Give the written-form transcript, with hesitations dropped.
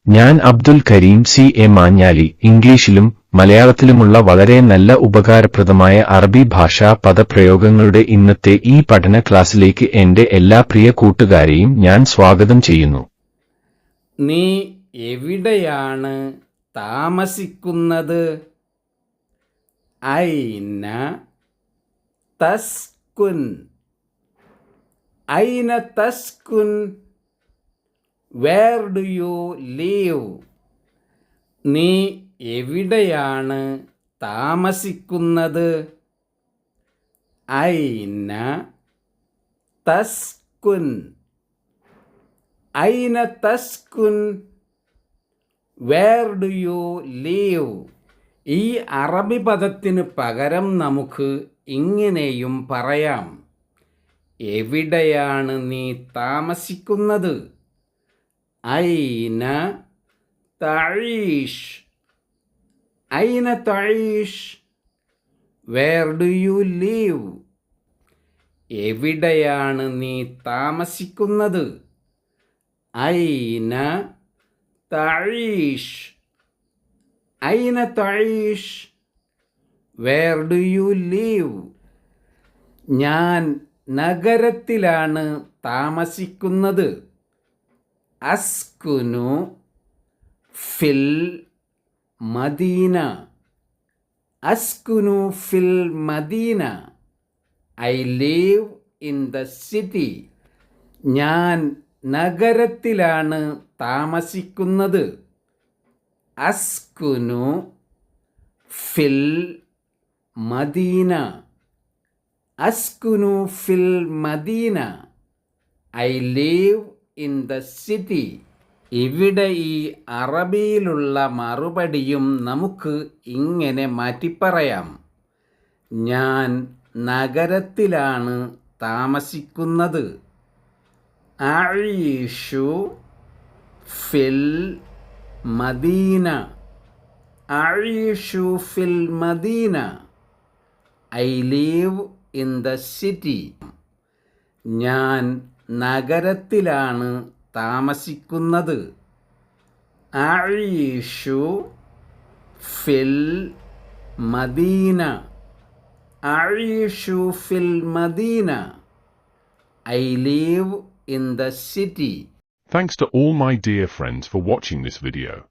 ഞാൻ അബ്ദുൽ കരീം C.A. മാഞ്ഞാലി. ഇംഗ്ലീഷിലും മലയാളത്തിലുമുള്ള വളരെ നല്ല ഉപകാരപ്രദമായ അറബി ഭാഷാ പദപ്രയോഗങ്ങളുടെ ഇന്നത്തെ ഈ പഠന ക്ലാസ്സിലേക്ക് എന്റെ എല്ലാ പ്രിയ കൂട്ടുകാരെയും ഞാൻ സ്വാഗതം ചെയ്യുന്നു. നീ എവിടെയാണ് താമസിക്കുന്നത്? ഐന തസ്കുൻ. ഐന തസ്കുൻ. Where do you live? നീ എവിടെയാണ് താമസിക്കുന്നത്? ഐന തസ്കുൻ. ഐന തസ്കുൻ. Where do you live? ഈ അറബി പദത്തിന് പകരം നമുക്ക് ഇങ്ങനെയും പറയാം. എവിടെയാണ് നീ താമസിക്കുന്നത്? ഐന തഈഷ്. ഐന തഈഷ്. Where do you live? എവിടെയാണ് നീ താമസിക്കുന്നത്? ഐന തഈഷ്. ഐന തഈഷ്. Where do you live? ഞാൻ നഗരത്തിലാണ് താമസിക്കുന്നത്. അസ്കുനു ഫിൽ മദീന. അസ്കുനു ഫിൽ മദീന. I live in the city. ഞാൻ നഗരത്തിലാണ് താമസിക്കുന്നത്. അസ്കുനു ഫിൽ മദീന. അസ്കുനു ഫിൽ മദീന. I live in the city. ഇവിടെ ഈ അറബിയിലുള്ള മറുപടിയും നമുക്ക് ഇങ്ങനെ മാറ്റിപ്പറയാം. ഞാൻ നഗരത്തിലാണ് താമസിക്കുന്നത്. അഈഷു ഫിൽ മദീന. അഈഷു ഫിൽ മദീന. I live in the city. ഞാൻ നഗരത്തിലാണ് താമസിക്കുന്നത്. അഈഷു ഫിൽ മദീന. അഈഷു ഫിൽ മദീന. I live in the city. Thanks to all my dear friends for watching this video.